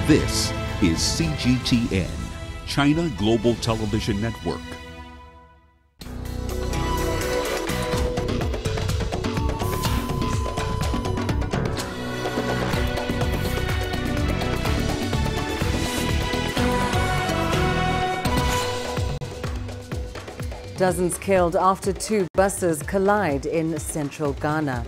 This is CGTN, China Global Television Network. Dozens killed after two buses collide in central Ghana.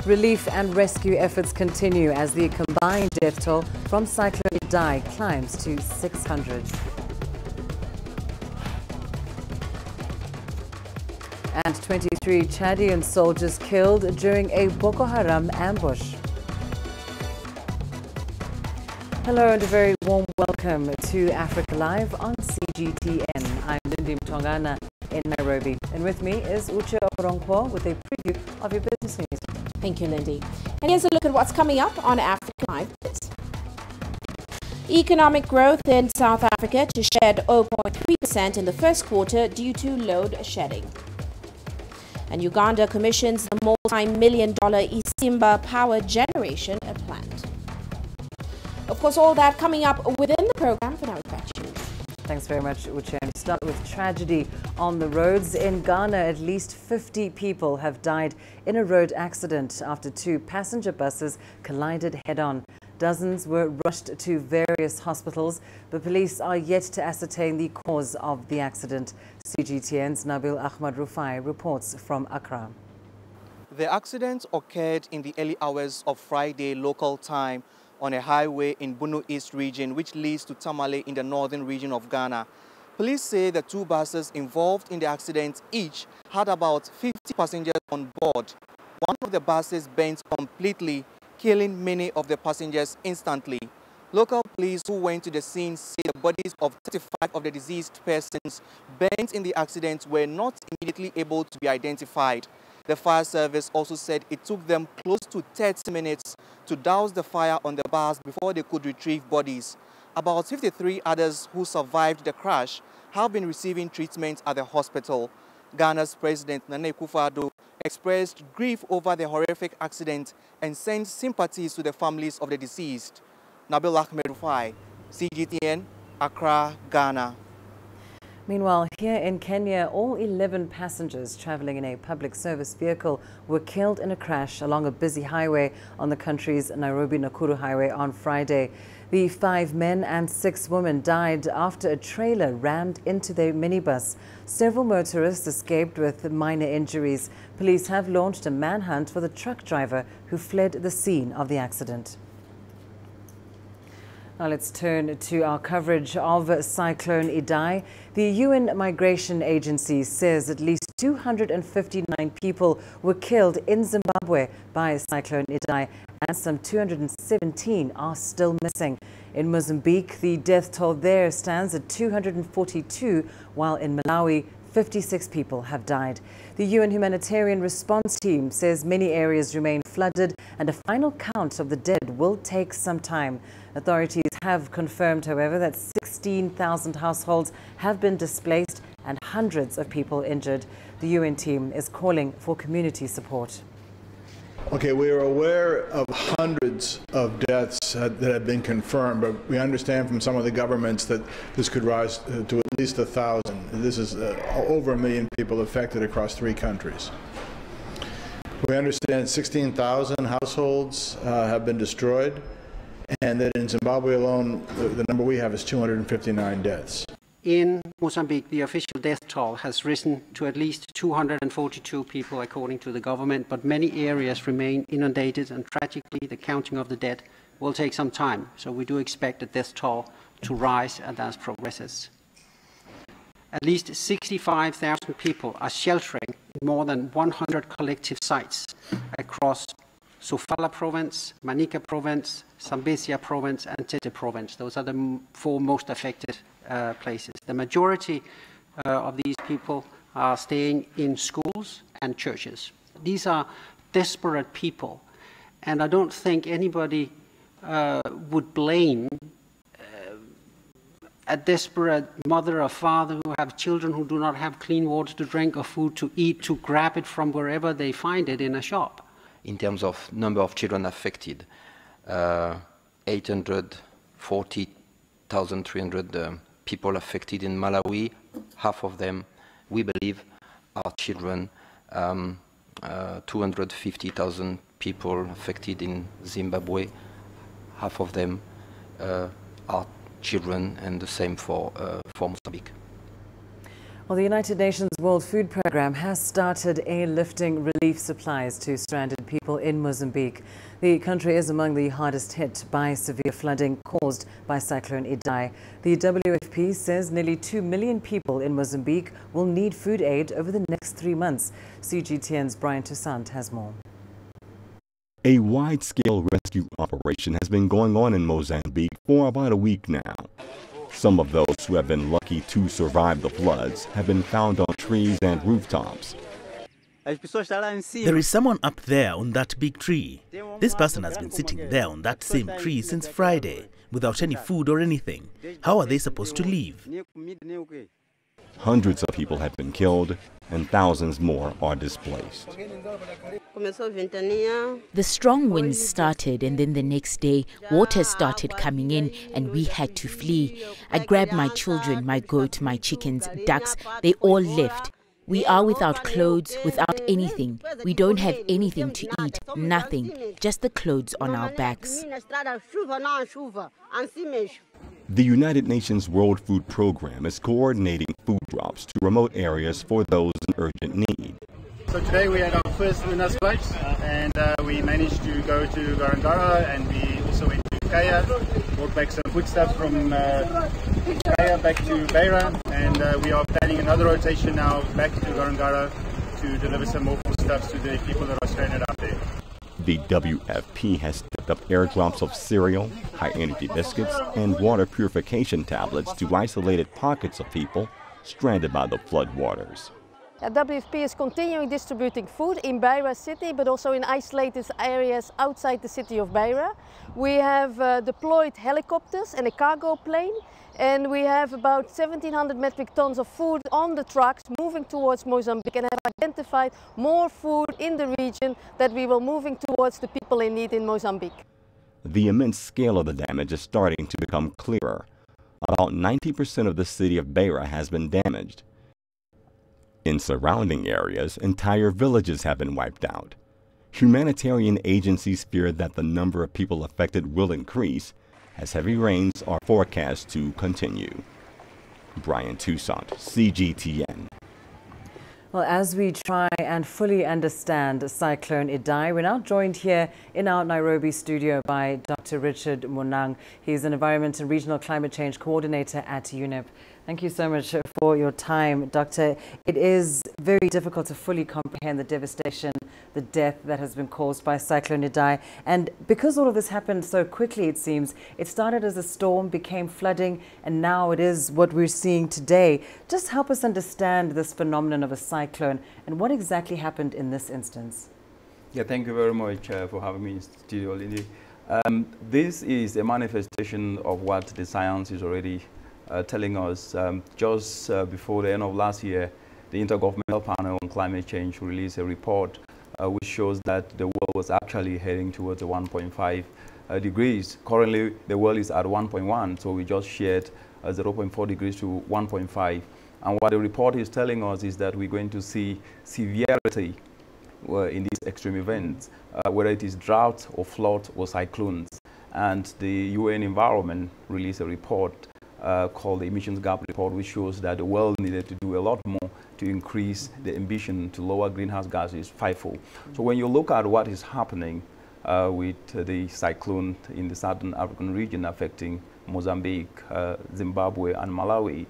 Relief and rescue efforts continue as the combined death toll from Cyclone Idai climbs to 600. And 23 Chadian soldiers killed during a Boko Haram ambush. Hello and a very warm welcome to Africa Live on CGTN. I'm Lindy Mtongan in Nairobi. And with me is Uche Okoronkwo with a preview of your business news. Thank you, Lindy. And here's a look at what's coming up on Africa Live. Economic growth in South Africa to shed 0.3% in the first quarter due to load shedding. And Uganda commissions the multi-million-dollar Isimba power generation plant. Of course, all that coming up within the program. For now, it's back to you. Thanks very much, Uche. And we start with tragedy on the roads. In Ghana, at least 50 people have died in a road accident after two passenger buses collided head-on. Dozens were rushed to various hospitals, but police are yet to ascertain the cause of the accident. CGTN's Nabil Ahmad Rufai reports from Accra. The accident occurred in the early hours of Friday local time on a highway in Bunu East region, which leads to Tamale in the northern region of Ghana. Police say the two buses involved in the accident each had about 50 passengers on board. One of the buses bent completely, killing many of the passengers instantly. Local police who went to the scene say the bodies of 35 of the deceased persons bent in the accident were not immediately able to be identified. The fire service also said it took them close to 30 minutes to douse the fire on the bus before they could retrieve bodies. About 53 others who survived the crash have been receiving treatment at the hospital. Ghana's President Nana Akufo-Addo expressed grief over the horrific accident and sent sympathies to the families of the deceased. Nabil Ahmed Rufai, CGTN, Accra, Ghana. Meanwhile, here in Kenya, all 11 passengers traveling in a public service vehicle were killed in a crash along a busy highway on the country's Nairobi-Nakuru highway on Friday. The 5 men and 6 women died after a trailer rammed into their minibus. Several motorists escaped with minor injuries. Police have launched a manhunt for the truck driver who fled the scene of the accident. Now let's turn to our coverage of Cyclone Idai. The UN Migration Agency says at least 259 people were killed in Zimbabwe by Cyclone Idai, and some 217 are still missing. In Mozambique, the death toll there stands at 242, while in Malawi, 56 people have died. The UN humanitarian response team says many areas remain flooded and a final count of the dead will take some time. Authorities have confirmed, however, that 16,000 households have been displaced and hundreds of people injured. The UN team is calling for community support. Okay, we are aware of hundreds of deaths that have been confirmed, but we understand from some of the governments that this could rise to at least 1,000. This is over 1 million people affected across 3 countries. We understand 16,000 households have been destroyed, and that in Zimbabwe alone, the number we have is 259 deaths. In Mozambique, the official death toll has risen to at least 242 people, according to the government, but many areas remain inundated, and tragically, the counting of the dead will take some time. So we do expect the death toll to rise as that progresses. At least 65,000 people are sheltering in more than 100 collective sites across Sofala province, Manica province, Zambezia province, and Tete province. Those are the 4 most affected places. The majority of these people are staying in schools and churches. These are desperate people, and I don't think anybody would blame a desperate mother or father who have children who do not have clean water to drink or food to eat to grab it from wherever they find it in a shop. in terms of number of children affected. 840,300 people affected in Malawi. Half of them, we believe, are children. 250,000 people affected in Zimbabwe. Half of them are children, and the same for Mozambique. Well, the United Nations World Food Programme has started airlifting relief supplies to stranded people in Mozambique. The country is among the hardest hit by severe flooding caused by Cyclone Idai. The WFP says nearly 2 million people in Mozambique will need food aid over the next 3 months. CGTN's Brian Toussaint has more. A wide-scale rescue operation has been going on in Mozambique for about a week now. Some of those who have been lucky to survive the floods have been found on trees and rooftops. There is someone up there on that big tree. This person has been sitting there on that same tree since Friday without any food or anything. How are they supposed to leave? Hundreds of people have been killed and thousands more are displaced. The strong winds started, and then the next day water started coming in and we had to flee. I grabbed my children, my goat, my chickens, ducks. They all left. We are without clothes, without anything. We don't have anything to eat, nothing, just the clothes on our backs. The United Nations World Food Programme is coordinating food drops to remote areas for those in urgent need. So today we had our first Unas flight and we managed to go to Garangara, and we also went to Kaya, brought back some foodstuffs from Kaya back to Beira, and we are planning another rotation now back to Garangara to deliver some more foodstuffs to the people that are stranded out there. The WFP has stepped up airdrops of cereal, high-energy biscuits, and water purification tablets to isolated pockets of people stranded by the floodwaters. WFP is continuing distributing food in Beira city, but also in isolated areas outside the city of Beira. We have deployed helicopters and a cargo plane, and we have about 1,700 metric tons of food on the trucks moving towards Mozambique, and have identified more food in the region that we will moving towards the people in need in Mozambique. The immense scale of the damage is starting to become clearer. About 90% of the city of Beira has been damaged. In surrounding areas, entire villages have been wiped out. Humanitarian agencies fear that the number of people affected will increase as heavy rains are forecast to continue. Brian Toussaint, CGTN. Well, as we try and fully understand Cyclone Idai, we're now joined here in our Nairobi studio by Dr. Richard Munang. He's an Environment and Regional Climate Change Coordinator at UNEP. Thank you so much for your time, Doctor. It is very difficult to fully comprehend the devastation, the death that has been caused by Cyclone Idai. And because all of this happened so quickly, it seems, it started as a storm, became flooding, and now it is what we're seeing today. Just help us understand this phenomenon of a cyclone and what exactly happened in this instance. Yeah, thank you very much for having me in studio, Lindy. This is a manifestation of what the science is already telling us. Just before the end of last year, the Intergovernmental Panel on Climate Change released a report which shows that the world was actually heading towards the 1.5 degrees. Currently, the world is at 1.1, so we just shared 0.4 degrees to 1.5. And what the report is telling us is that we're going to see severity in these extreme events, whether it is drought or flood or cyclones. And the UN Environment released a report called the Emissions Gap Report, which shows that the world needed to do a lot more to increase the ambition to lower greenhouse gases fivefold. So when you look at what is happening with the cyclone in the southern African region affecting Mozambique, Zimbabwe, and Malawi,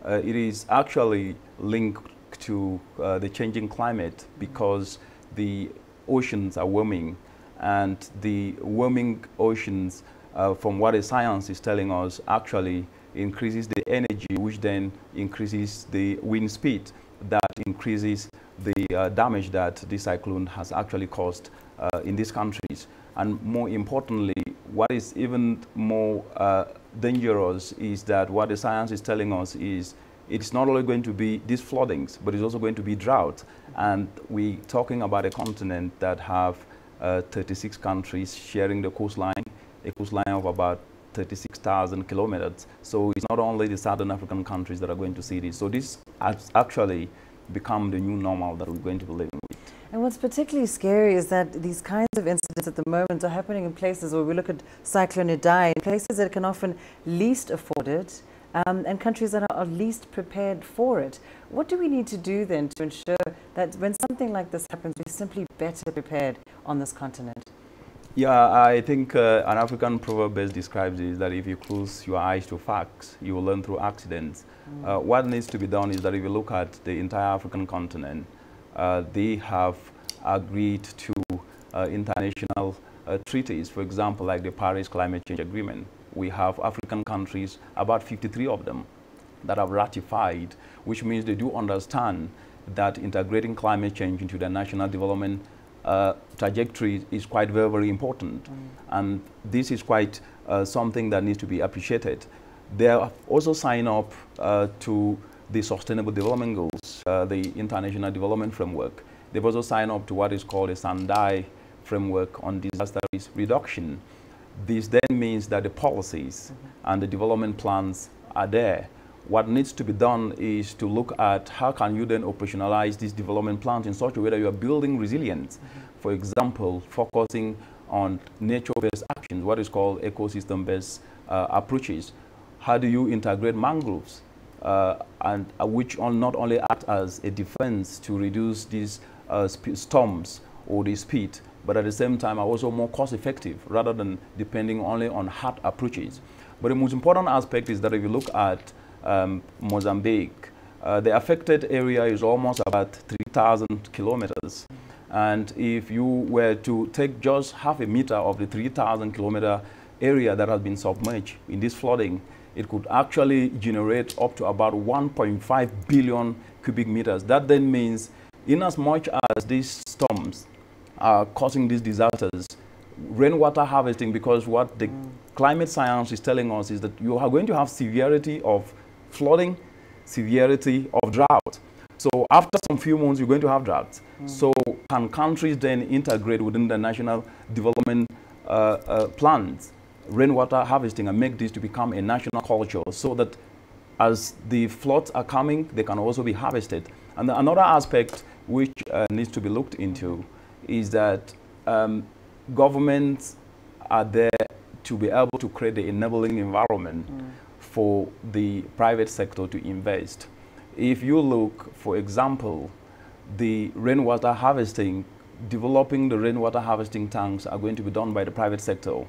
it is actually linked to the changing climate because the oceans are warming, and the warming oceans, from what the science is telling us, actually increases the energy, which then increases the wind speed, that increases the damage that this cyclone has actually caused in these countries. And more importantly, what is even more dangerous is that what the science is telling us is it's not only going to be these floodings, but it's also going to be drought. And we're talking about a continent that have 36 countries sharing the coastline, a coastline of about 36,000 kilometers. So it's not only the Southern African countries that are going to see this. So this has actually become the new normal that we're going to be living with. And what's particularly scary is that these kinds of incidents at the moment are happening in places where we look at Cyclone Idai, in places that can often least afford it, and countries that are least prepared for it. What do we need to do then to ensure that when something like this happens, we're simply better prepared on this continent? Yeah, I think an African proverb best describes it, that if you close your eyes to facts, you will learn through accidents. What needs to be done is that if you look at the entire African continent, they have agreed to international treaties, for example, like the Paris Climate Change Agreement. We have African countries, about 53 of them, that have ratified, which means they do understand that integrating climate change into their national development trajectory is quite very, very important. And this is quite something that needs to be appreciated. They have also signed up to the Sustainable Development Goals, the International Development Framework. They've also signed up to what is called a Sendai Framework on Disaster Risk Reduction. This then means that the policies and the development plans are there. What needs to be done is to look at how can you then operationalize these development plans in such a way that you are building resilience. For example, focusing on nature-based actions, what is called ecosystem-based approaches. How do you integrate mangroves, and which not only act as a defense to reduce these storms or the speed, but at the same time are also more cost-effective rather than depending only on hard approaches. But the most important aspect is that if you look at Mozambique, the affected area is almost about 3,000 kilometers. And if you were to take just half a meter of the 3,000 kilometer area that has been submerged in this flooding, it could actually generate up to about 1.5 billion cubic meters. That then means, in as much as these storms are causing these disasters, rainwater harvesting, because what the climate science is telling us is that you are going to have severity of flooding, severity of drought. So after some few months, you're going to have droughts. So can countries then integrate within the national development plans rainwater harvesting and make this to become a national culture, so that as the floods are coming, they can also be harvested? And another aspect which needs to be looked into is that governments are there to be able to create the enabling environment for the private sector to invest. If you look, for example, the rainwater harvesting, developing the rainwater harvesting tanks are going to be done by the private sector.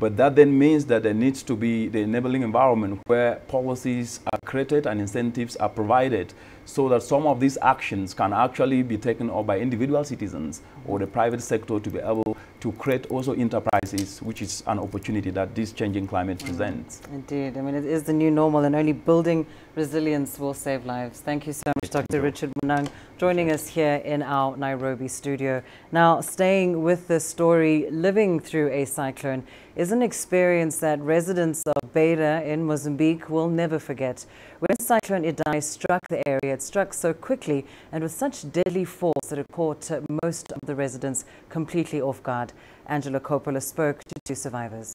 But that then means that there needs to be the enabling environment where policies are created and incentives are provided, so that some of these actions can actually be taken up by individual citizens or the private sector to be able to create also enterprises, which is an opportunity that this changing climate presents. Indeed. I mean, it is the new normal, and only building resilience will save lives. Thank you so much, Dr. Richard Mtongan, joining us here in our Nairobi studio. Now, staying with the story, living through a cyclone is an experience that residents of Beira in Mozambique will never forget. When Cyclone Idai struck the area, it struck so quickly and with such deadly force that it caught most of the residents completely off guard. Angela Coppola spoke to two survivors.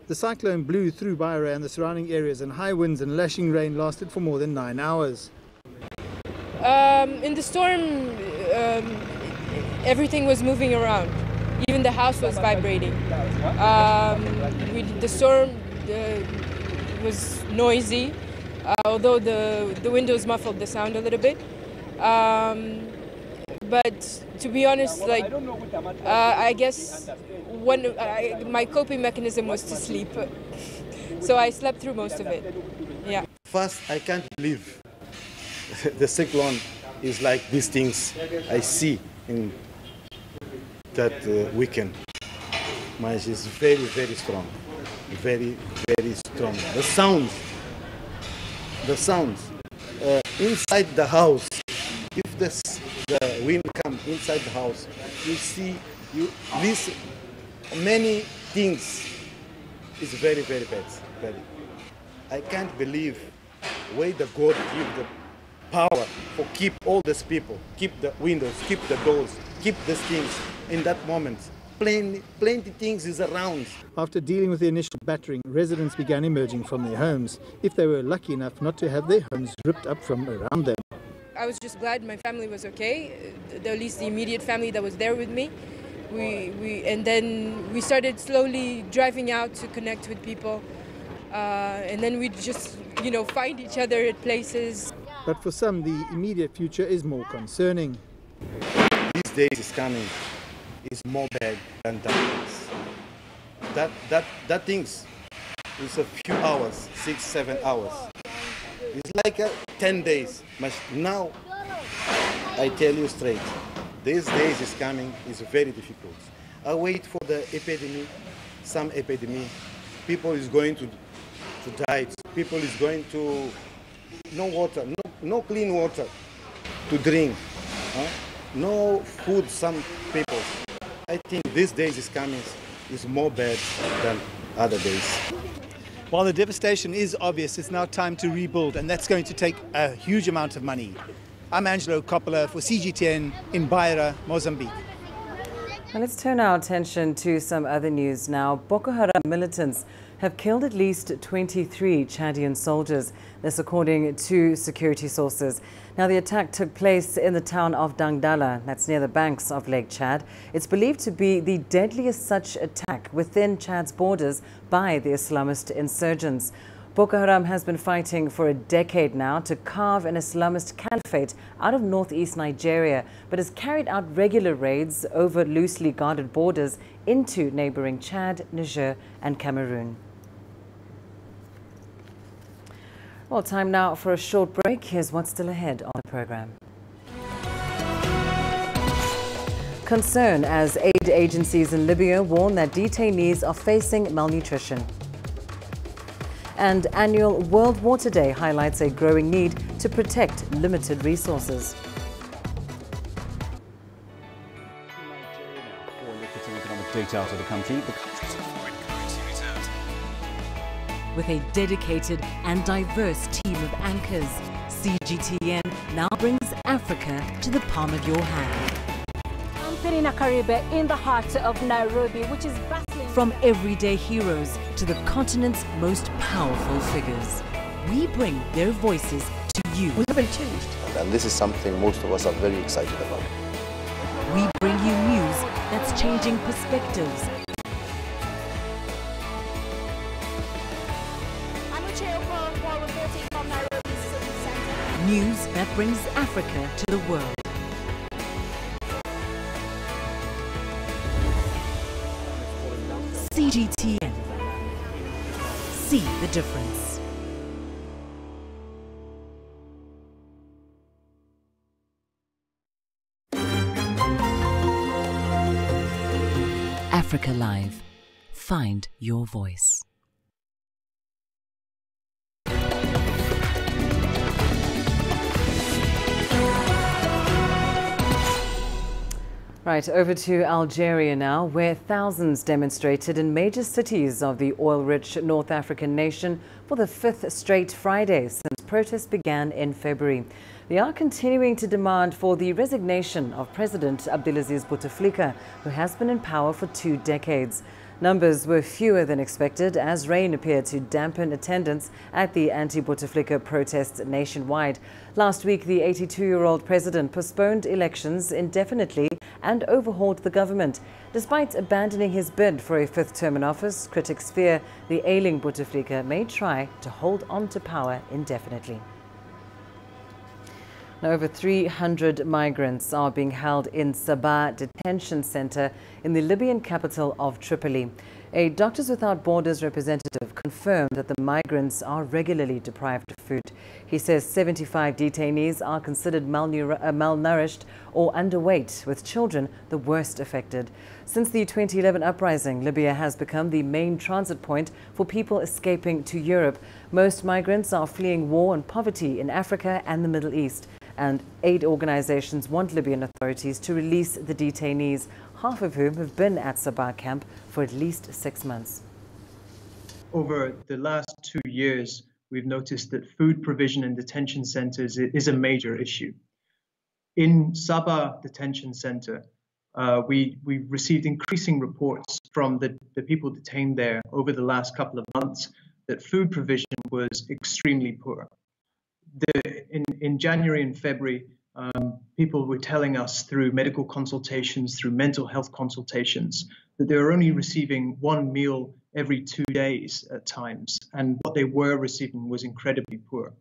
The cyclone blew through Beira and the surrounding areas, and high winds and lashing rain lasted for more than 9 hours. In the storm, everything was moving around. Even the house was vibrating. The storm was noisy, although the windows muffled the sound a little bit. But to be honest, like I guess my coping mechanism was to sleep, so I slept through most of it. Yeah. First, I can't believe the cyclone is like these things I see in that weekend. Mine is very, very strong, very, very strong. The sounds inside the house. If the wind comes inside the house, you see, you listen many things. It's very, very bad. Very. I can't believe why the God give the power for keep all these people, keep the windows, keep the doors, keep these things in that moment. Plenty things is around. After dealing with the initial battering, residents began emerging from their homes, if they were lucky enough not to have their homes ripped up from around them. I was just glad my family was okay, at least the immediate family that was there with me. And then we started slowly driving out to connect with people. And then we just, find each other at places. But for some, the immediate future is more concerning. These days is coming is more bad than that. That things is a few hours, 6-7 hours. It's like 10 days. But now, I tell you straight, these days is coming is very difficult. I wait for the epidemic, some epidemic. People is going to die. People is going to no water, no clean water to drink. No food, some people. I think these days is coming is more bad than other days. While the devastation is obvious, it's now time to rebuild, and that's going to take a huge amount of money. I'm Angelo Coppola for CGTN in Beira, Mozambique. Now let's turn our attention to some other news now. Boko Haram militants have killed at least 23 Chadian soldiers, this according to security sources. Now the attack took place in the town of Dangdala, that's near the banks of Lake Chad. It's believed to be the deadliest such attack within Chad's borders by the Islamist insurgents. Boko Haram has been fighting for a decade now to carve an Islamist caliphate out of northeast Nigeria, but has carried out regular raids over loosely guarded borders into neighboring Chad, Niger and Cameroon. Well, time now for a short break. Here's what's still ahead on the program. Concern as aid agencies in Libya warn that detainees are facing malnutrition. And annual World Water Day highlights a growing need to protect limited resources. For lucrative economic data out of the country, the country's foreign currency reserves. With a dedicated and diverse team of anchors, CGTN now brings Africa to the palm of your hand. I'm Penina Karibe in the heart of Nairobi, which is battling. From everyday heroes to the continent's most powerful figures, we bring their voices to you. We haven't changed, and this is something most of us are very excited about. We bring you news that's changing perspectives. I'm Uche Okoro reporting from Nairobi City Center. News that brings Africa to the world. CGTN. See the difference. Africa Live. Find your voice. Right, over to Algeria now, where thousands demonstrated in major cities of the oil-rich North African nation for the 5th straight Friday since protests began in February. They are continuing to demand for the resignation of President Abdelaziz Bouteflika, who has been in power for 2 decades. Numbers were fewer than expected as rain appeared to dampen attendance at the anti-Bouteflika protests nationwide. Last week, the 82-year-old president postponed elections indefinitely and overhauled the government. Despite abandoning his bid for a 5th term in office, critics fear the ailing Bouteflika may try to hold on to power indefinitely. Now, over 300 migrants are being held in Sabah detention center in the Libyan capital of Tripoli. A Doctors Without Borders representative confirmed that the migrants are regularly deprived of food. He says 75 detainees are considered malnourished or underweight, with children the worst affected. Since the 2011 uprising, Libya has become the main transit point for people escaping to Europe. Most migrants are fleeing war and poverty in Africa and the Middle East. And aid organizations want Libyan authorities to release the detainees, half of whom have been at Sabah camp for at least 6 months. Over the last 2 years, we've noticed that food provision in detention centers is a major issue. In Sabah detention center, we received increasing reports from the people detained there over the last couple of months that food provision was extremely poor. In January and February, people were telling us through medical consultations, through mental health consultations, that they were only receiving one meal every 2 days at times, and what they were receiving was incredibly poor.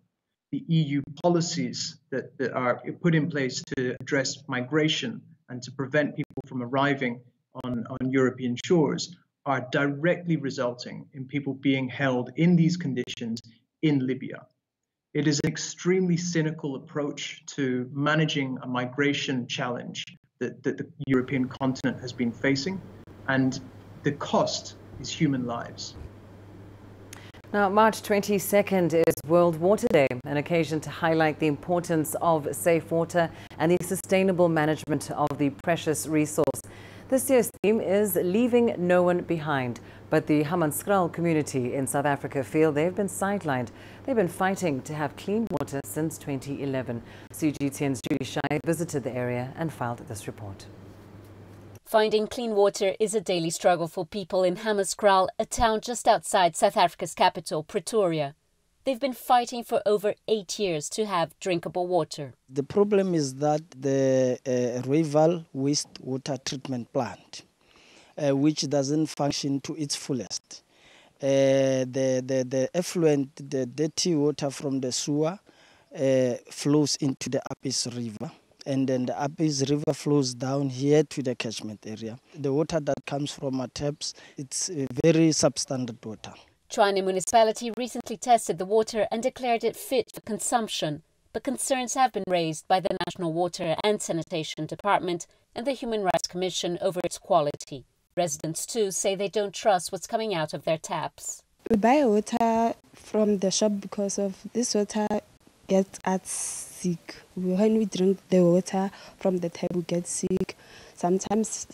The EU policies that are put in place to address migration and to prevent people from arriving on European shores are directly resulting in people being held in these conditions in Libya. It is an extremely cynical approach to managing a migration challenge that the European continent has been facing, and the cost is human lives. Now, March 22nd is World Water Day, an occasion to highlight the importance of safe water and the sustainable management of the precious resource. This year's theme is Leaving No One Behind, but the Hammanskraal community in South Africa feel they've been sidelined. They've been fighting to have clean water since 2011. CGTN's Judy Shai visited the area and filed this report. Finding clean water is a daily struggle for people in Hammanskraal, a town just outside South Africa's capital, Pretoria. They've been fighting for over 8 years to have drinkable water. The problem is that the rival wastewater treatment plant, which doesn't function to its fullest. The effluent, the dirty water from the sewer flows into the Apis River. And then the Apis River flows down here to the catchment area. The water that comes from our taps, it's very substandard water. Tshwane municipality recently tested the water and declared it fit for consumption, but concerns have been raised by the National Water and Sanitation Department and the Human Rights Commission over its quality. Residents too say they don't trust what's coming out of their taps. We buy water from the shop because of this water gets us sick. When we drink the water from the tap, we get sick. Sometimes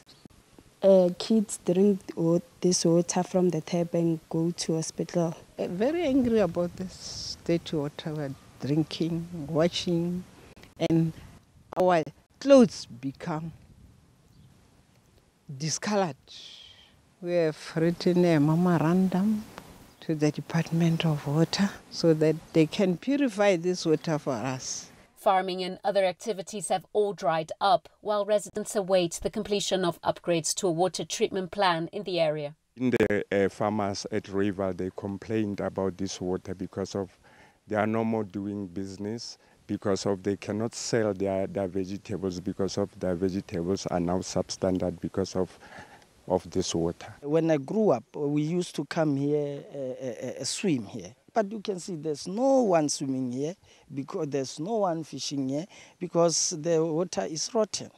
kids drink this water from the tap and go to hospital. Very angry about this dirty water we're drinking, washing, and our clothes become discolored. We have written a memorandum to the Department of Water so that they can purify this water for us. Farming and other activities have all dried up, while residents await the completion of upgrades to a water treatment plan in the area. In the farmers at River, they complained about this water because of they are no more doing business, because of they cannot sell their vegetables, because of their vegetables are now substandard because of this water. When I grew up, we used to come here, swim here. But you can see there's no one swimming here, because there's no one fishing here, because the water is rotten.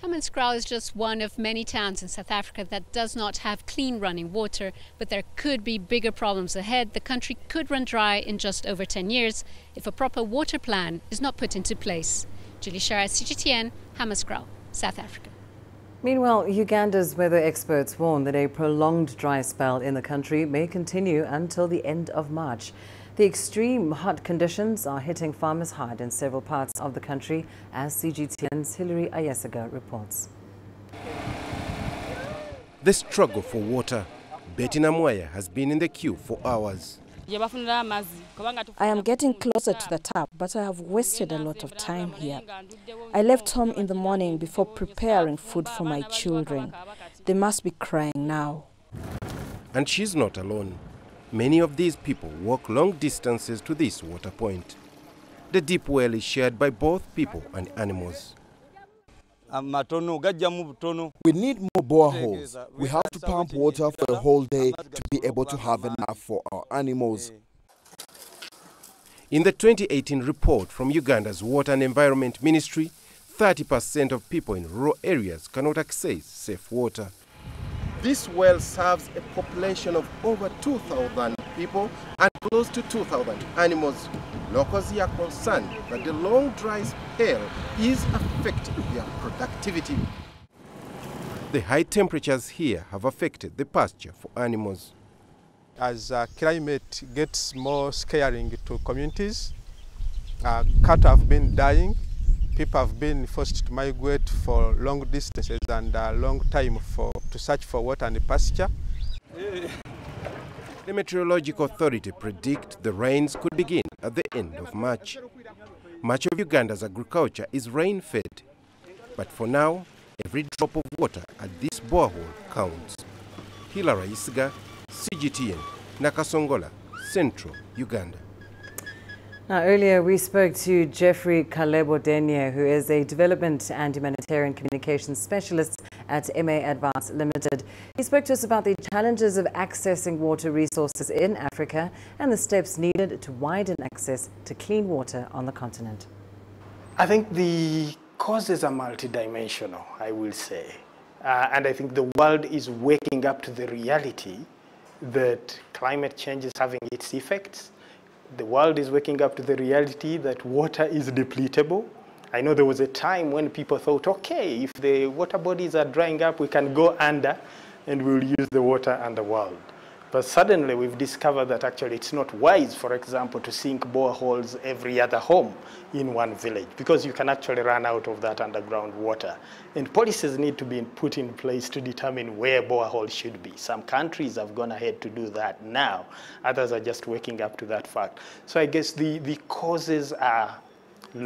Hammanskraal is just one of many towns in South Africa that does not have clean running water, but there could be bigger problems ahead. The country could run dry in just over 10 years if a proper water plan is not put into place. Julie Shara, CGTN, Hammanskraal, South Africa. Meanwhile, Uganda's weather experts warn that a prolonged dry spell in the country may continue until the end of March. The extreme hot conditions are hitting farmers hard in several parts of the country, as CGTN's Hilary Ayesiga reports. The struggle for water. Betty Namwaya has been in the queue for hours. I am getting closer to the tap, but I have wasted a lot of time here. I left home in the morning before preparing food for my children. They must be crying now. And she's not alone. Many of these people walk long distances to this water point. The deep well is shared by both people and animals. We need more boreholes. We have to pump water for the whole day to be able to have enough for our animals. In the 2018 report from Uganda's Water and Environment Ministry, 30% of people in rural areas cannot access safe water. This well serves a population of over 2,000 people and close to 2,000 animals. Locals are concerned that the long dry spell is affecting their productivity. The high temperatures here have affected the pasture for animals. As climate gets more scaring to communities, cattle have been dying, People have been forced to migrate for long distances and a long time to search for water and pasture. The Meteorological Authority predicts the rains could begin at the end of March. Much of Uganda's agriculture is rain-fed, but for now, every drop of water at this borehole counts. Hilary Isiga, CGTN, Nakasongola, Central Uganda. Now, earlier we spoke to Jeffrey Kalebo-Denye, who is a development and humanitarian communications specialist at MA Advance Limited. He spoke to us about the challenges of accessing water resources in Africa and the steps needed to widen access to clean water on the continent. I think the causes are multidimensional, I will say. And I think the world is waking up to the reality that climate change is having its effects. The world is waking up to the reality that water is depletable. I know there was a time when people thought, okay, if the water bodies are drying up, we can go under and we'll use the water underworld. But suddenly we've discovered that actually it's not wise, for example, to sink boreholes every other home in one village, because you can actually run out of that underground water. And policies need to be put in place to determine where boreholes should be. Some countries have gone ahead to do that now. Others are just waking up to that fact. So I guess the causes are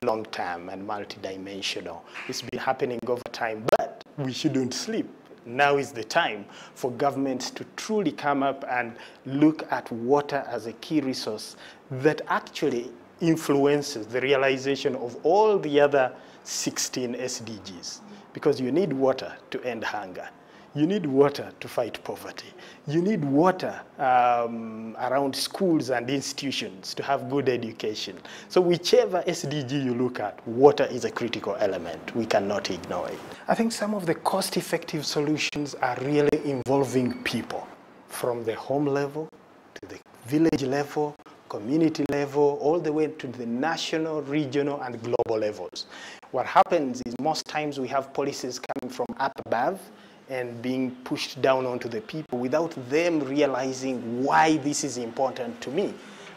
long-term and multidimensional. It's been happening over time, but we shouldn't sleep. Now is the time for governments to truly come up and look at water as a key resource that actually influences the realization of all the other 16 SDGs. Because you need water to end hunger. You need water to fight poverty. You need water around schools and institutions to have good education. So whichever SDG you look at, water is a critical element. We cannot ignore it. I think some of the cost-effective solutions are really involving people, from the home level to the village level, community level, all the way to the national, regional, and global levels. What happens is most times we have policies coming from up above and being pushed down onto the people without them realizing why this is important to me.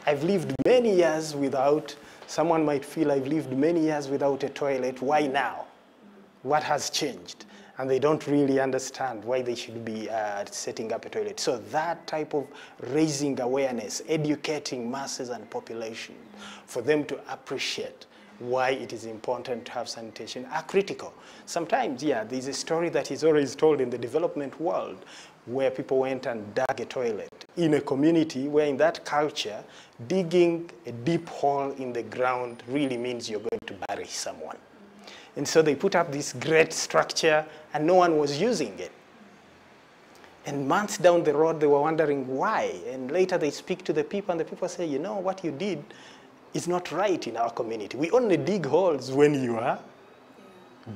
I've lived many years without, someone might feel I've lived many years without a toilet. Why now? What has changed? And they don't really understand why they should be setting up a toilet. So that type of raising awareness, educating masses and population for them to appreciate why it is important to have sanitation are critical. Sometimes, yeah, there's a story that is always told in the development world where people went and dug a toilet in a community where in that culture, digging a deep hole in the ground really means you're going to bury someone. And so they put up this great structure and no one was using it. And months down the road, they were wondering why. And later they speak to the people and the people say, you know, what you did is not right in our community. We only dig holes when you are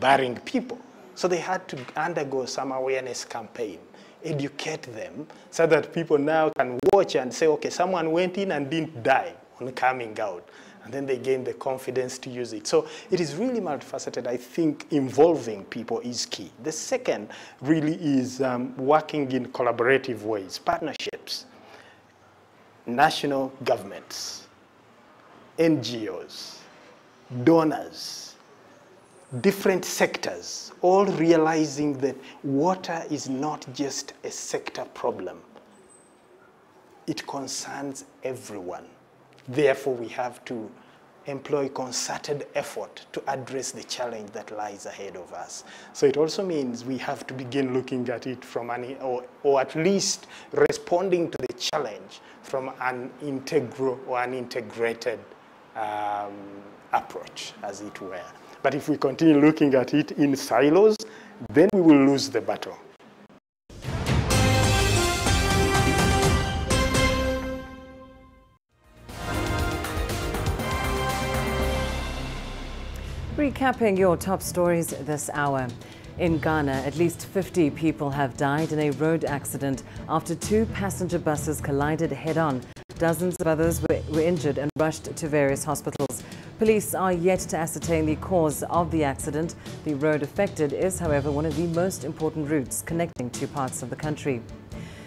burying people. So they had to undergo some awareness campaign, educate them so that people now can watch and say, okay, someone went in and didn't die on coming out. And then they gain the confidence to use it. So it is really multifaceted. I think involving people is key. The second really is working in collaborative ways, partnerships, national governments, NGOs, donors, different sectors, all realizing that water is not just a sector problem. It concerns everyone. Therefore, we have to employ concerted effort to address the challenge that lies ahead of us. So it also means we have to begin looking at it from or at least responding to the challenge from an integral or an integrated approach, as it were. But if we continue looking at it in silos, then we will lose the battle. Recapping your top stories this hour. In Ghana, at least 50 people have died in a road accident after 2 passenger buses collided head-on. Dozens of others were injured and rushed to various hospitals. Police are yet to ascertain the cause of the accident. The road affected is, however, one of the most important routes connecting 2 parts of the country.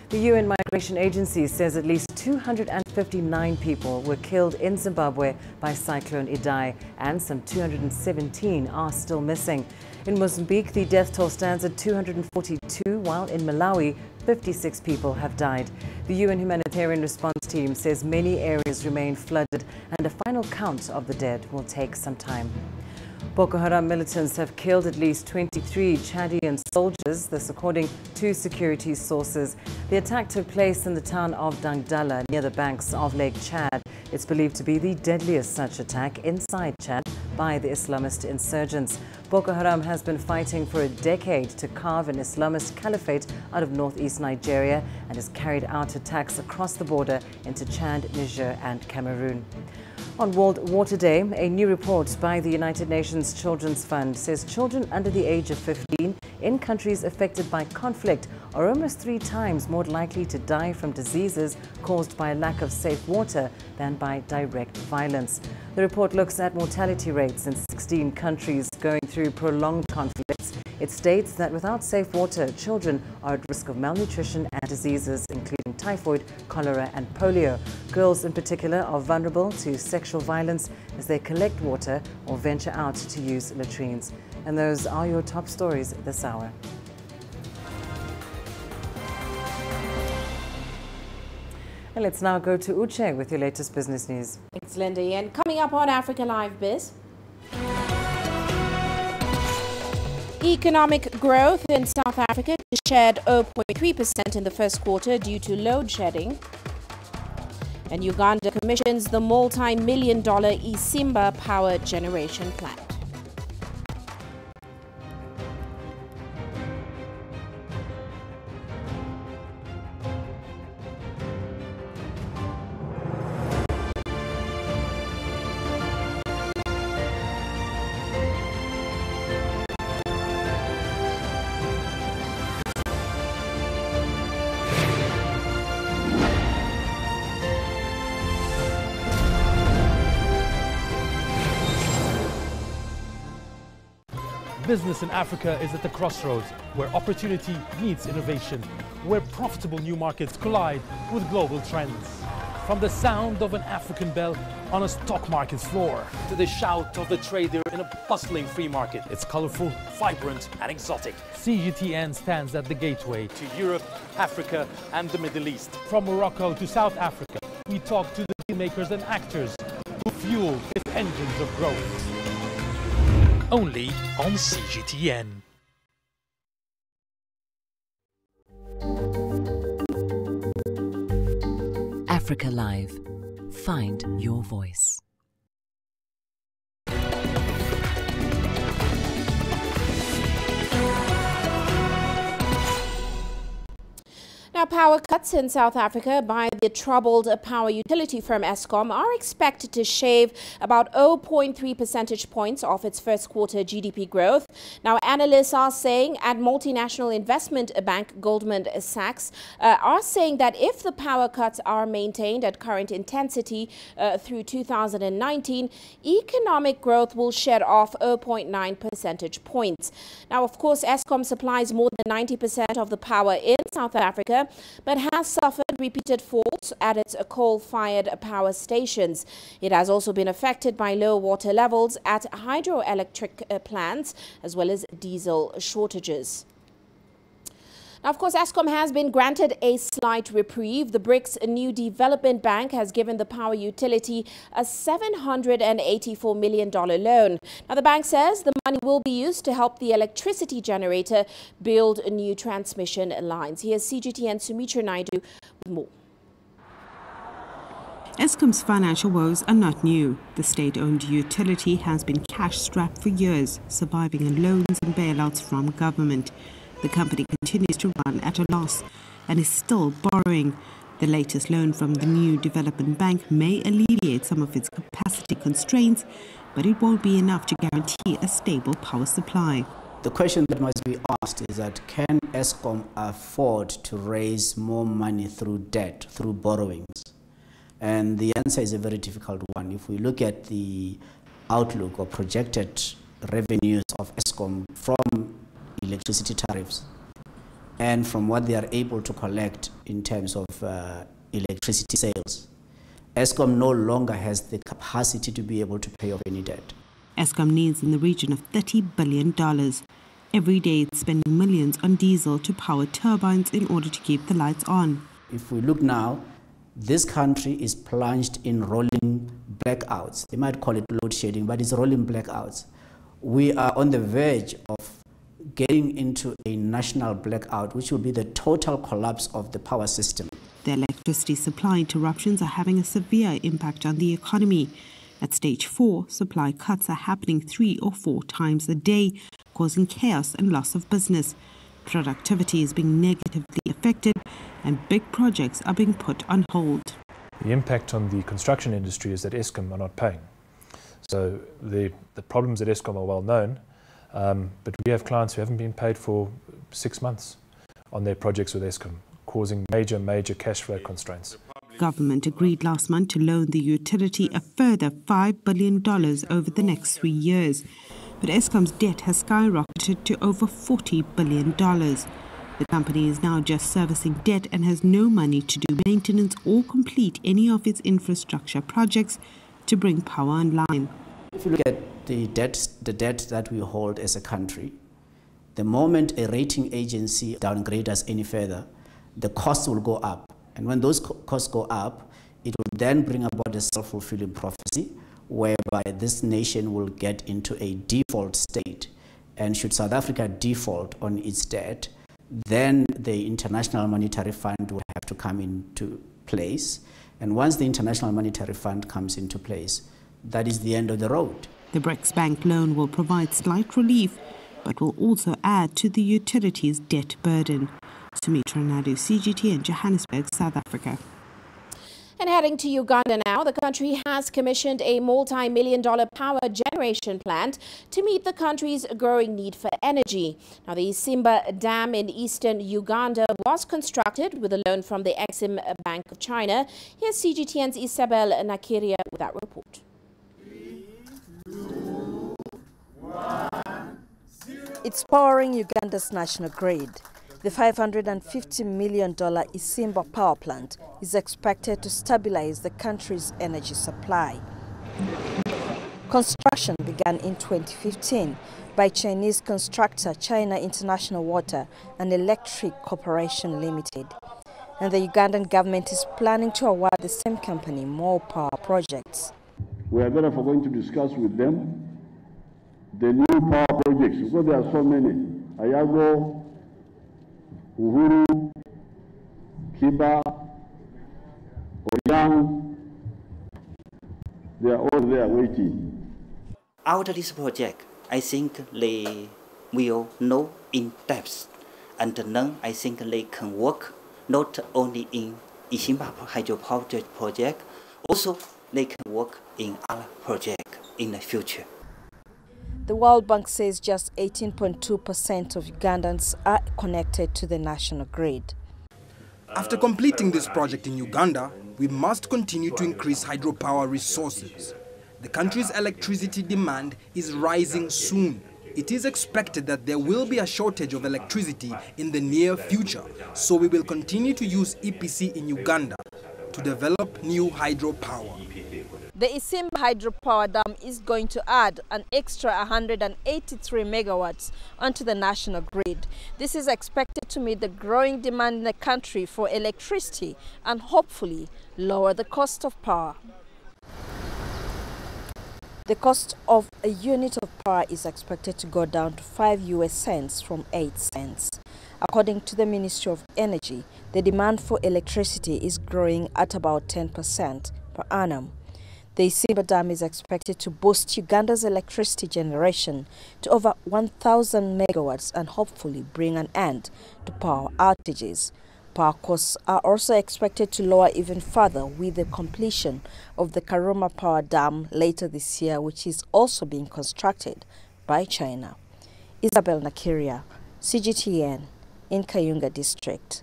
The UN Migration Agency says at least 259 people were killed in Zimbabwe by Cyclone Idai, and some 217 are still missing. In Mozambique, the death toll stands at 242, while in Malawi, 56 people have died. The UN humanitarian response team says many areas remain flooded, and a final count of the dead will take some time. Boko Haram militants have killed at least 23 Chadian soldiers, this according to security sources. The attack took place in the town of Dangdala, near the banks of Lake Chad. It's believed to be the deadliest such attack inside Chad by the Islamist insurgents. Boko Haram has been fighting for a decade to carve an Islamist caliphate out of northeast Nigeria and has carried out attacks across the border into Chad, Niger and Cameroon. On World Water Day, a new report by the United Nations Children's Fund says children under the age of 15 in countries affected by conflict are almost 3 times more likely to die from diseases caused by a lack of safe water than by direct violence. The report looks at mortality rates in 16 countries going through prolonged conflicts. It states that without safe water, children are at risk of malnutrition and diseases including typhoid, cholera and polio. Girls in particular are vulnerable to sexual violence as they collect water or venture out to use latrines. And those are your top stories this hour. And let's now go to Uche with your latest business news. Thanks, Lindy. And coming up on Africa Live Biz, economic growth in South Africa shed 0.3% in the first quarter due to load shedding. And Uganda commissions the multi-million-dollar Isimba power generation plant. Business in Africa is at the crossroads, where opportunity meets innovation, where profitable new markets collide with global trends. From the sound of an African bell on a stock market's floor, to the shout of the trader in a bustling free market. It's colorful, vibrant and exotic. CGTN stands at the gateway to Europe, Africa and the Middle East. From Morocco to South Africa, we talk to the dealmakers and actors who fuel its engines of growth. Only on CGTN. Africa Live. Find your voice. Now, power cuts in South Africa by the troubled power utility firm Eskom are expected to shave about 0.3 percentage points off its first quarter GDP growth. Now, analysts are saying at multinational investment bank Goldman Sachs are saying that if the power cuts are maintained at current intensity through 2019, economic growth will shed off 0.9 percentage points. Now, of course, Eskom supplies more than 90% of the power in South Africa, but has suffered repeated faults at its coal-fired power stations. It has also been affected by low water levels at hydroelectric plants, as well as diesel shortages. Now, of course, Eskom has been granted a slight reprieve. The BRICS New Development Bank has given the power utility a $784 million loan. Now, the bank says the money will be used to help the electricity generator build new transmission lines. Here's CGTN Sumitra Naidu with more. Eskom's financial woes are not new. The state-owned utility has been cash-strapped for years, surviving on loans and bailouts from government. The company continues to run at a loss and is still borrowing. The latest loan from the New Development Bank may alleviate some of its capacity constraints, but it won't be enough to guarantee a stable power supply. The question that must be asked is that can Eskom afford to raise more money through debt, through borrowings? And the answer is a very difficult one. If we look at the outlook or projected revenues of Eskom from electricity tariffs, and from what they are able to collect in terms of electricity sales. Eskom no longer has the capacity to be able to pay off any debt. Eskom needs in the region of $30 billion. Every day it's spending millions on diesel to power turbines in order to keep the lights on. If we look now, this country is plunged in rolling blackouts. They might call it load shedding, but it's rolling blackouts. We are on the verge of getting into a national blackout, which will be the total collapse of the power system. The electricity supply interruptions are having a severe impact on the economy. At stage 4, supply cuts are happening 3 or 4 times a day, causing chaos and loss of business. Productivity is being negatively affected and big projects are being put on hold. The impact on the construction industry is that Eskom are not paying. So the problems at Eskom are well known, but we have clients who haven't been paid for 6 months on their projects with Eskom, causing major cash flow constraints. Government agreed last month to loan the utility a further $5 billion over the next 3 years. But Eskom's debt has skyrocketed to over $40 billion. The company is now just servicing debt and has no money to do maintenance or complete any of its infrastructure projects to bring power online. If you look at the debt that we hold as a country, the moment a rating agency downgrades us any further, the costs will go up. And when those costs go up, it will then bring about a self-fulfilling prophecy whereby this nation will get into a default state. And should South Africa default on its debt, then the International Monetary Fund will have to come into place. And once the International Monetary Fund comes into place, that is the end of the road. The BRICS Bank loan will provide slight relief, but will also add to the utilities' debt burden. Sumitra Nadu, CGTN, Johannesburg, South Africa. And heading to Uganda now, the country has commissioned a multi-million-dollar power generation plant to meet the country's growing need for energy. Now, the Simba Dam in eastern Uganda was constructed with a loan from the Exim Bank of China. Here's CGTN's Isabel Nakiria with that report. 3, 2, 1, 0. It's powering Uganda's national grid. The $550 million Isimba power plant is expected to stabilize the country's energy supply. Construction began in 2015 by Chinese contractor China International Water and Electric Corporation Limited. And the Ugandan government is planning to award the same company more power projects. We are therefore going to discuss with them the new power projects, because there are so many. Ayago, Uhuru, Kiba, Oyang, they are all there waiting. Out of this project, I think they will know in depth, and then I think they can work not only in Isimba hydropower project, also they can work in other projects in the future. The World Bank says just 18.2% of Ugandans are connected to the national grid. After completing this project in Uganda, we must continue to increase hydropower resources. The country's electricity demand is rising soon. It is expected that there will be a shortage of electricity in the near future, so we will continue to use EPC in Uganda to develop new hydropower. The Isimba hydropower dam is going to add an extra 183 megawatts onto the national grid. This is expected to meet the growing demand in the country for electricity and hopefully lower the cost of power. The cost of a unit of power is expected to go down to 5 US cents from 8 cents. According to the Ministry of Energy, the demand for electricity is growing at about 10% per annum. The Isimba Dam is expected to boost Uganda's electricity generation to over 1,000 megawatts and hopefully bring an end to power outages. Power costs are also expected to lower even further with the completion of the Karuma Power Dam later this year, which is also being constructed by China. Isabel Nakiria, CGTN, in Kayunga District,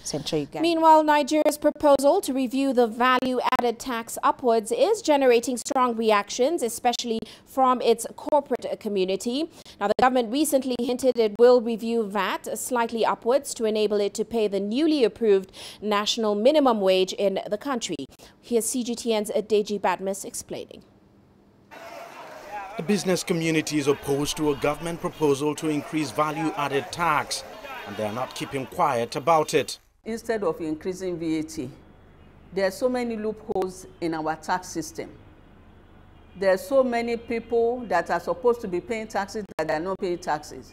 Central Uganda. Meanwhile, Nigeria's proposal to review the value-added tax upwards is generating strong reactions, especially from its corporate community. Now, the government recently hinted it will review VAT slightly upwards to enable it to pay the newly approved national minimum wage in the country. Here's CGTN's Deji Badmus explaining. The business community is opposed to a government proposal to increase value-added tax, and they are not keeping quiet about it. Instead of increasing VAT, there are so many loopholes in our tax system. There are so many people that are supposed to be paying taxes that are not paying taxes.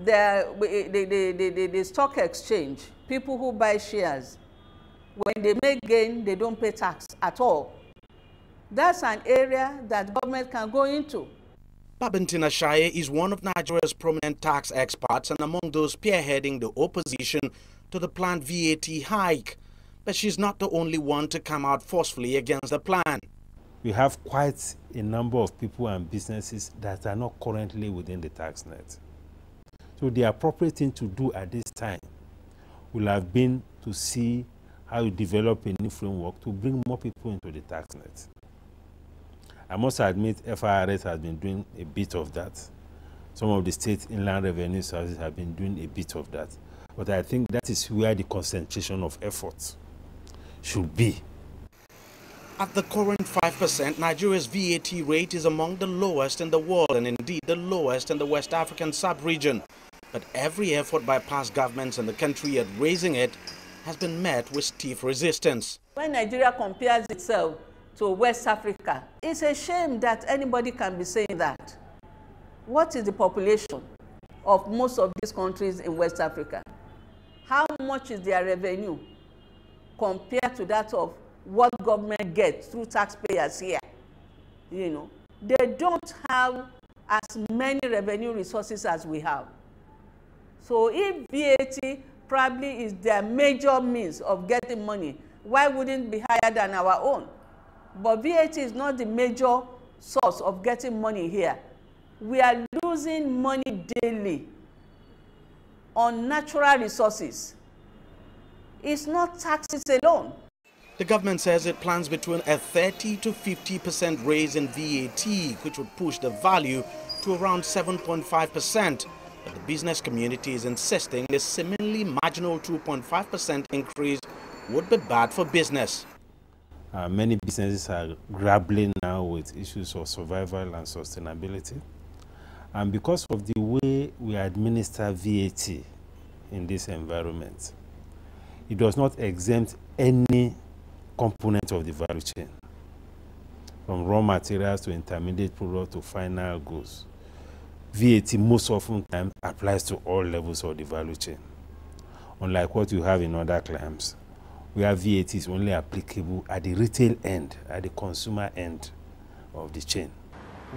The stock exchange, people who buy shares, when they make gain, they don't pay tax at all. That's an area that government can go into. Bulletin Ashaye is one of Nigeria's prominent tax experts and among those spearheading the opposition to the planned VAT hike. But she's not the only one to come out forcefully against the plan. We have quite a number of people and businesses that are not currently within the tax net. So the appropriate thing to do at this time will have been to see how you develop a new framework to bring more people into the tax net. I must admit FIRS has been doing a bit of that. Some of the state inland revenue services have been doing a bit of that. But I think that is where the concentration of efforts should be. At the current 5%, Nigeria's VAT rate is among the lowest in the world and indeed the lowest in the West African sub-region. But every effort by past governments in the country at raising it has been met with stiff resistance. When Nigeria compares itself to West Africa, it's a shame that anybody can be saying that. What is the population of most of these countries in West Africa? How much is their revenue compared to that of what government gets through taxpayers here? You know, they don't have as many revenue resources as we have. So if VAT probably is their major means of getting money, why wouldn't it be higher than our own? But VAT is not the major source of getting money here. We are losing money daily on natural resources. It's not taxes alone. The government says it plans between a 30 to 50% raise in VAT, which would push the value to around 7.5%. But the business community is insisting this seemingly marginal 2.5% increase would be bad for business. Many businesses are grappling now with issues of survival and sustainability. And because of the way we administer VAT in this environment, it does not exempt any component of the value chain, from raw materials to intermediate product to final goods. VAT most often time applies to all levels of the value chain, unlike what you have in other climes, where VAT is only applicable at the retail end, at the consumer end of the chain.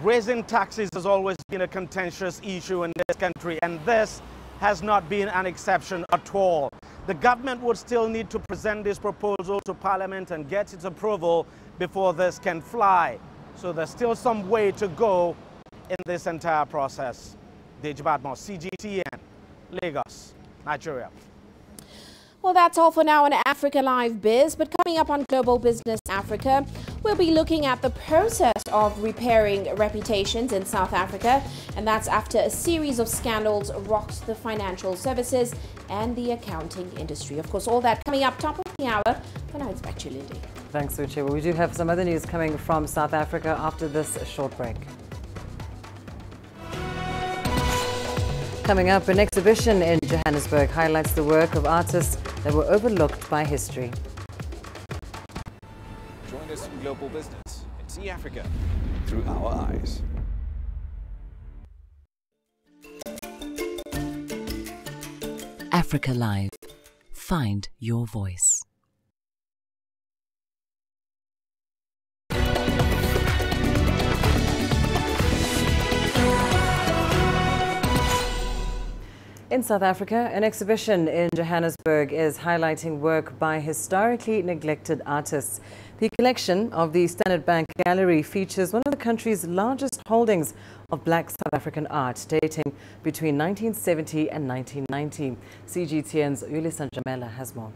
Raising taxes has always been a contentious issue in this country, and this has not been an exception at all. The government would still need to present this proposal to Parliament and get its approval before this can fly. So there's still some way to go in this entire process. Deji Badmus, CGTN, Lagos, Nigeria. Well, that's all for now on Africa Live Biz, but coming up on Global Business Africa, we'll be looking at the process of repairing reputations in South Africa, and that's after a series of scandals rocked the financial services and the accounting industry. Of course, all that coming up top of the hour. For now, it's back to you, Lindy. Thanks, Uche. Well, we do have some other news coming from South Africa after this short break. Coming up, an exhibition in Johannesburg highlights the work of artists that were overlooked by history. Join us in Global Business and see Africa through our eyes. Africa Live. Find your voice. In South Africa, an exhibition in Johannesburg is highlighting work by historically neglected artists. The collection of the Standard Bank Gallery features one of the country's largest holdings of black South African art dating between 1970 and 1990. CGTN's Yuli Jamela has more.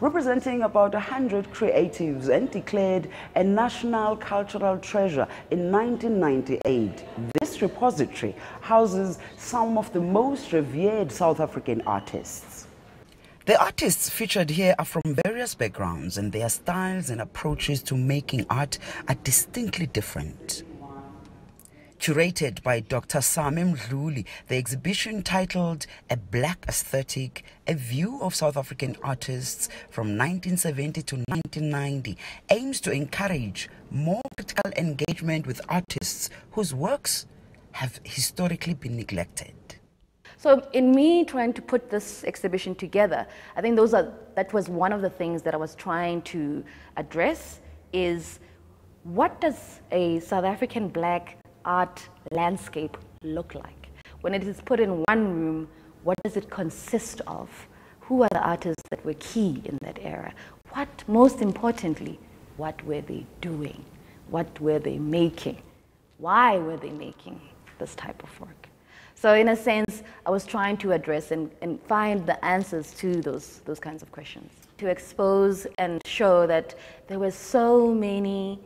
Representing about 100 creatives and declared a national cultural treasure in 1998, this repository houses some of the most revered South African artists. The artists featured here are from various backgrounds, and their styles and approaches to making art are distinctly different. Curated by Dr. Sami Mdluli, the exhibition titled A Black Aesthetic, a view of South African artists from 1970 to 1990, aims to encourage more critical engagement with artists whose works have historically been neglected. So in me trying to put this exhibition together, I think that was one of the things that I was trying to address, is what does a South African black art landscape look like? When it is put in one room, what does it consist of? Who are the artists that were key in that era? What, most importantly, what were they doing? What were they making? Why were they making this type of work? So in a sense, I was trying to address and find the answers to those kinds of questions. To expose and show that there were so many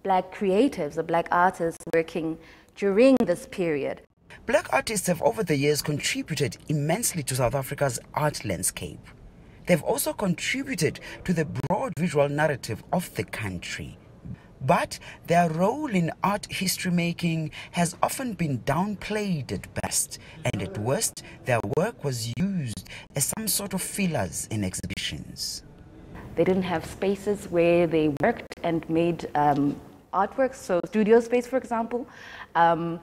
black creatives or black artists working during this period. Black artists have over the years contributed immensely to South Africa's art landscape. They've also contributed to the broad visual narrative of the country. But their role in art history making has often been downplayed at best, and at worst, their work was used as some sort of fillers in exhibitions. They didn't have spaces where they worked and made artwork, so studio space, for example. And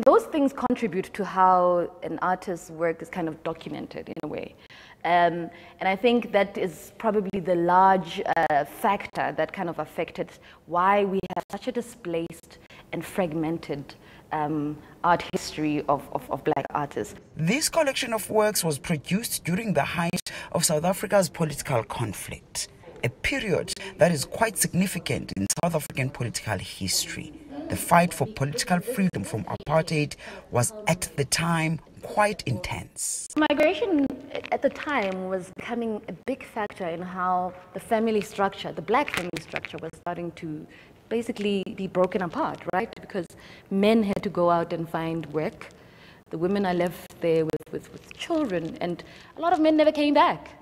those things contribute to how an artist's work is kind of documented in a way. And I think that is probably the large factor that kind of affected why we have such a displaced and fragmented art history of black artists. This collection of works was produced during the height of South Africa's political conflict, a period that is quite significant in South African political history. The fight for political freedom from apartheid was at the time quite intense. Migration at the time was becoming a big factor in how the family structure, the black family structure, was starting to basically be broken apart, right? Because men had to go out and find work. The women are left there with children, and a lot of men never came back.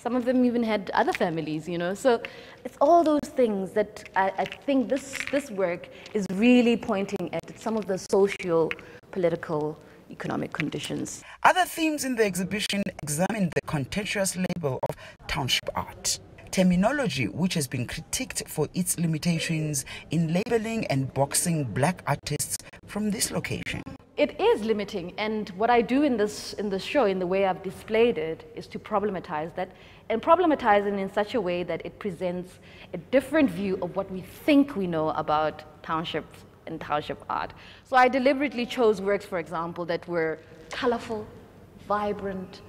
Some of them even had other families, you know. So it's all those things that I think this work is really pointing at some of the social, political, economic conditions. Other themes in the exhibition examine the contentious label of township art, terminology which has been critiqued for its limitations in labeling and boxing black artists from this location. It is limiting, and what I do in this show, in the way I've displayed it, is to problematize that, and problematize it in such a way that it presents a different view of what we think we know about townships and township art. So I deliberately chose works, for example, that were colorful, vibrant,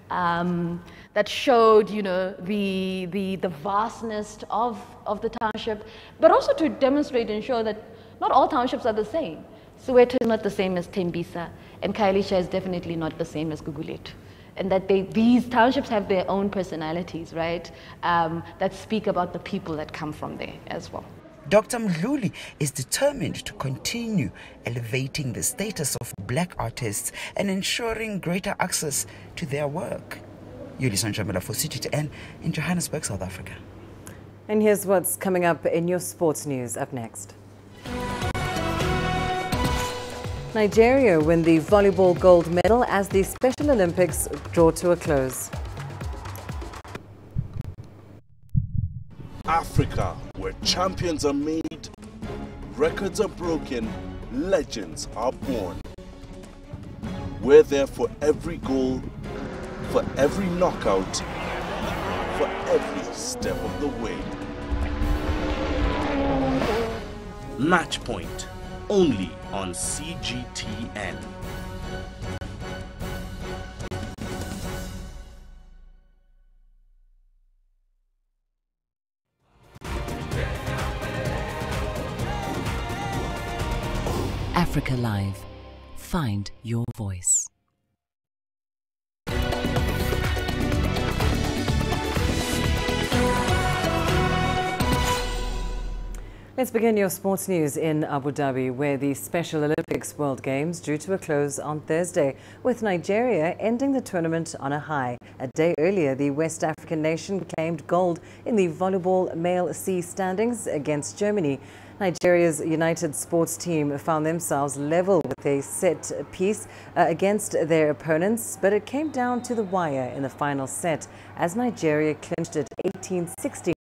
that showed, you know, the vastness of the township, but also to demonstrate and show that not all townships are the same. Soweto is not the same as Tembisa, and Khayelitsha is definitely not the same as Gugulethu. And that these townships have their own personalities, right, that speak about the people that come from there as well. Dr. Mdluli is determined to continue elevating the status of black artists and ensuring greater access to their work. Yuli Sanjamela for CGTN in Johannesburg, South Africa. And here's what's coming up in your sports news up next. Nigeria win the volleyball gold medal as the Special Olympics draw to a close. Africa, where champions are made, records are broken, legends are born. We're there for every goal, for every knockout, for every step of the way. Match Point, only on CGTN. Africa Live. Find your voice. Let's begin your sports news in Abu Dhabi, where the Special Olympics World Games drew to a close on Thursday, with Nigeria ending the tournament on a high. A day earlier, the West African nation claimed gold in the volleyball male C standings against Germany. Nigeria's United Sports team found themselves level with a set piece against their opponents, but it came down to the wire in the final set as Nigeria clinched it 18-16.